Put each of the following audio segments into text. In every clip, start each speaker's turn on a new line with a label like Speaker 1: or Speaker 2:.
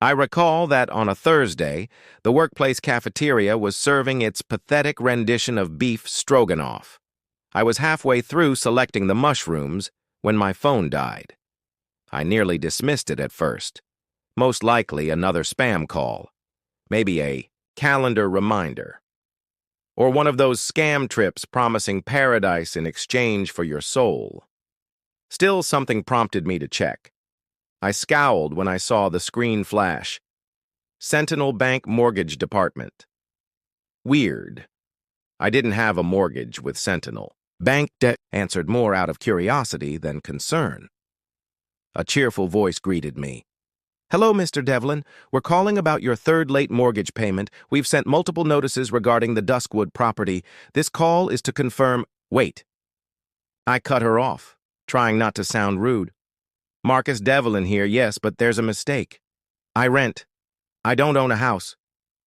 Speaker 1: I recall that on a Thursday, the workplace cafeteria was serving its pathetic rendition of beef stroganoff. I was halfway through selecting the mushrooms when my phone died. I nearly dismissed it at first. Most likely another spam call. Maybe a calendar reminder. Or one of those scam trips promising paradise in exchange for your soul. Still, something prompted me to check. I scowled when I saw the screen flash. Sentinel Bank Mortgage Department. Weird. I didn't have a mortgage with Sentinel. Bank debt answered more out of curiosity than concern. A cheerful voice greeted me. Hello, Mr. Devlin. We're calling about your third late mortgage payment. We've sent multiple notices regarding the Duskwood property. This call is to confirm— Wait. I cut her off, trying not to sound rude. Marcus Devlin here, yes, but there's a mistake. I rent. I don't own a house.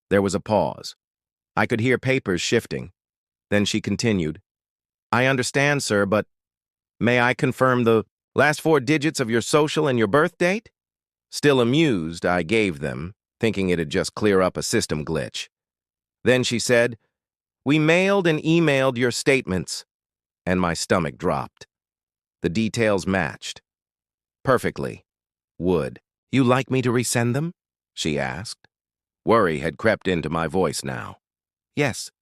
Speaker 1: There was a pause. I could hear papers shifting. Then she continued. I understand, sir, but may I confirm the last 4 digits of your social and your birth date? Still amused, I gave them, thinking it'd just clear up a system glitch. Then she said, We mailed and emailed your statements. And my stomach dropped. The details matched. Perfectly. Would you like me to resend them? She asked. Worry had crept into my voice now. Yes.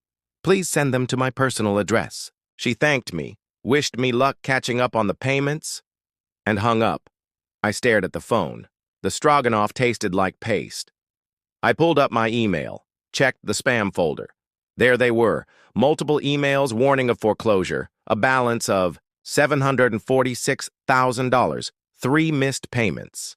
Speaker 1: Please send them to my personal address. She thanked me, wished me luck catching up on the payments, and hung up. I stared at the phone. The stroganoff tasted like paste. I pulled up my email, checked the spam folder. There they were, multiple emails warning of foreclosure, a balance of $746,000, 3 missed payments.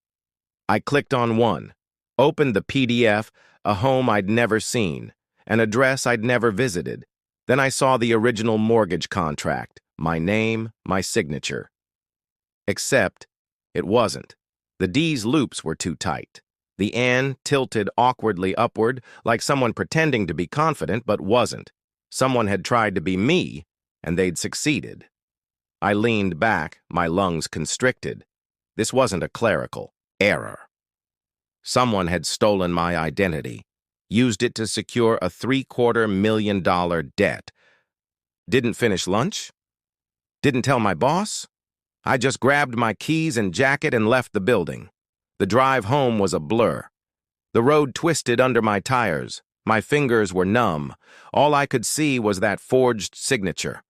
Speaker 1: I clicked on one, opened the PDF, a home I'd never seen, an address I'd never visited. Then I saw the original mortgage contract, my name, my signature. Except it wasn't. The D's loops were too tight. The N tilted awkwardly upward, like someone pretending to be confident but wasn't. Someone had tried to be me, and they'd succeeded. I leaned back, my lungs constricted. This wasn't a clerical error. Someone had stolen my identity, used it to secure a $750,000 debt. Didn't finish lunch? Didn't tell my boss? I just grabbed my keys and jacket and left the building. The drive home was a blur. The road twisted under my tires. My fingers were numb. All I could see was that forged signature.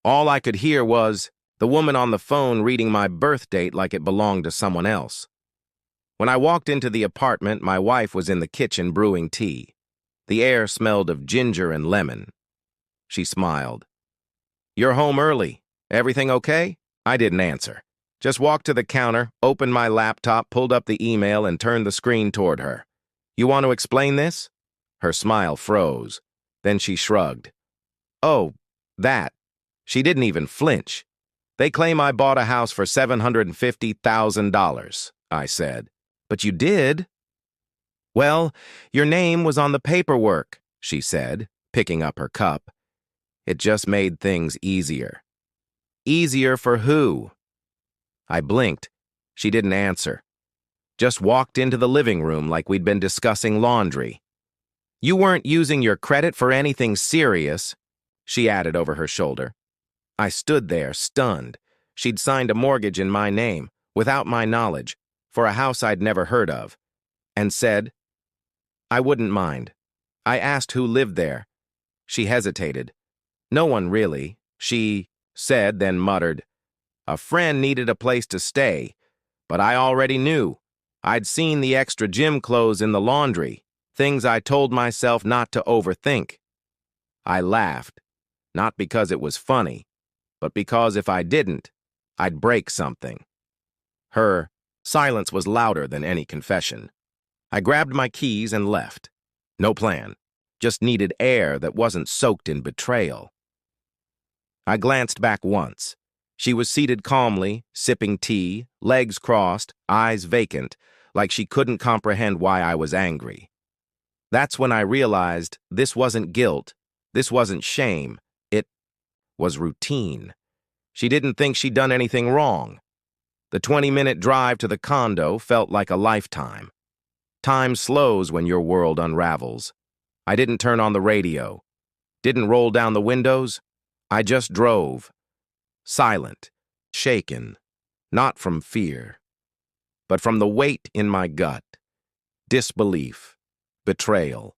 Speaker 1: All I could hear was the woman on the phone reading my birth date like it belonged to someone else. When I walked into the apartment, my wife was in the kitchen brewing tea. The air smelled of ginger and lemon. She smiled. You're home early. Everything okay? I didn't answer. Just walked to the counter, opened my laptop, pulled up the email, and turned the screen toward her. You want to explain this? Her smile froze. Then she shrugged. Oh, that. She didn't even flinch. They claim I bought a house for $750,000, I said. But you did. Well, your name was on the paperwork, she said, picking up her cup. It just made things easier. Easier for who? I blinked. She didn't answer. Just walked into the living room like we'd been discussing laundry. You weren't using your credit for anything serious, she added over her shoulder. I stood there, stunned. She'd signed a mortgage in my name, without my knowledge, for a house I'd never heard of, and said, I wouldn't mind. I asked who lived there. She hesitated. No one really, she said, then muttered. A friend needed a place to stay, but I already knew. I'd seen the extra gym clothes in the laundry, things I told myself not to overthink. I laughed, not because it was funny, but because if I didn't, I'd break something. Her silence was louder than any confession. I grabbed my keys and left. No plan, just needed air that wasn't soaked in betrayal. I glanced back once. She was seated calmly, sipping tea, legs crossed, eyes vacant, like she couldn't comprehend why I was angry. That's when I realized this wasn't guilt, this wasn't shame, it was routine. She didn't think she'd done anything wrong. The 20-minute drive to the condo felt like a lifetime. Time slows when your world unravels. I didn't turn on the radio. Didn't roll down the windows. I just drove. Silent, shaken, not from fear, but from the weight in my gut. Disbelief, betrayal.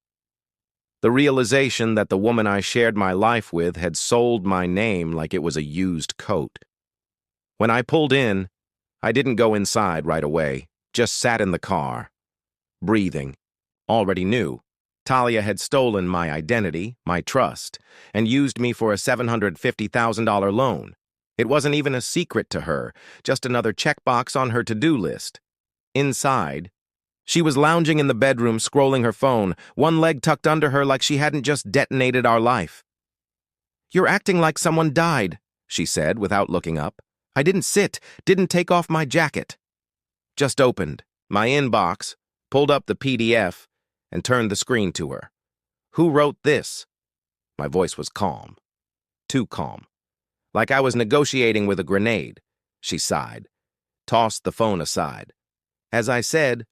Speaker 1: The realization that the woman I shared my life with had sold my name like it was a used coat. When I pulled in, I didn't go inside right away, just sat in the car, breathing. Already knew. Talia had stolen my identity, my trust, and used me for a $750,000 loan. It wasn't even a secret to her, just another checkbox on her to-do list. Inside, she was lounging in the bedroom, scrolling her phone, one leg tucked under her like she hadn't just detonated our life. "You're acting like someone died," she said without looking up. "I didn't sit, didn't take off my jacket." Just opened my inbox, pulled up the PDF, and turned the screen to her. "Who wrote this?" My voice was calm. Too calm. Like I was negotiating with a grenade. She sighed, tossed the phone aside. As I said,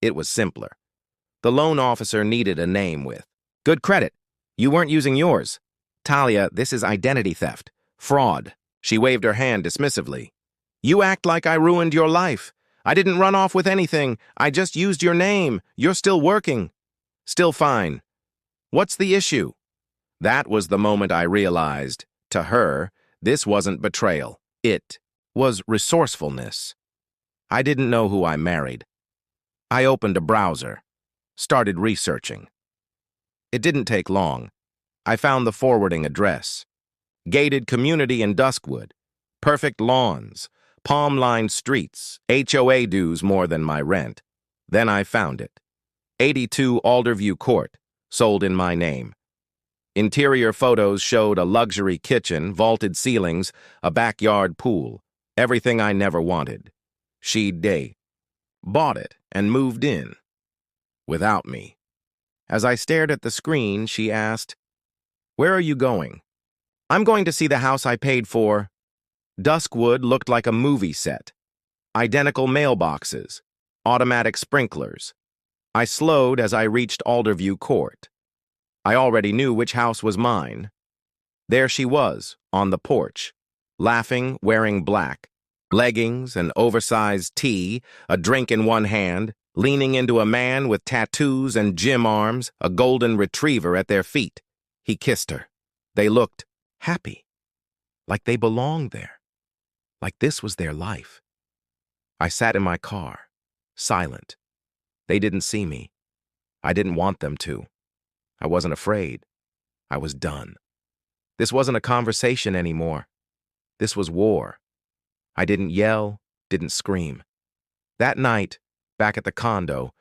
Speaker 1: it was simpler. The loan officer needed a name with good credit. You weren't using yours. "Talia, this is identity theft. Fraud." She waved her hand dismissively. "You act like I ruined your life. I didn't run off with anything. I just used your name. You're still working." "Still fine. What's the issue?" That was the moment I realized, to her, this wasn't betrayal. It was resourcefulness. I didn't know who I married. I opened a browser, started researching. It didn't take long. I found the forwarding address. Gated community in Duskwood. Perfect lawns. Palm-lined streets. HOA dues more than my rent. Then I found it. 82 Alderview Court, sold in my name. Interior photos showed a luxury kitchen, vaulted ceilings, a backyard pool. Everything I never wanted. She'd day. Bought it and moved in. Without me. As I stared at the screen, she asked, "Where are you going?" "I'm going to see the house I paid for." Duskwood looked like a movie set. Identical mailboxes. Automatic sprinklers. I slowed as I reached Alderview Court. I already knew which house was mine. There she was, on the porch, laughing, wearing black, leggings, an oversized tee, a drink in one hand, leaning into a man with tattoos and gym arms, a golden retriever at their feet. He kissed her. They looked happy, like they belonged there, like this was their life. I sat in my car, silent. They didn't see me. I didn't want them to. I wasn't afraid. I was done. This wasn't a conversation anymore. This was war. I didn't yell, didn't scream. That night, back at the condo,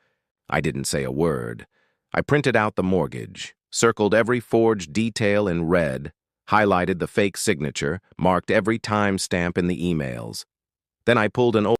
Speaker 1: I didn't say a word. I printed out the mortgage, circled every forged detail in red, highlighted the fake signature, marked every timestamp in the emails. Then I pulled an old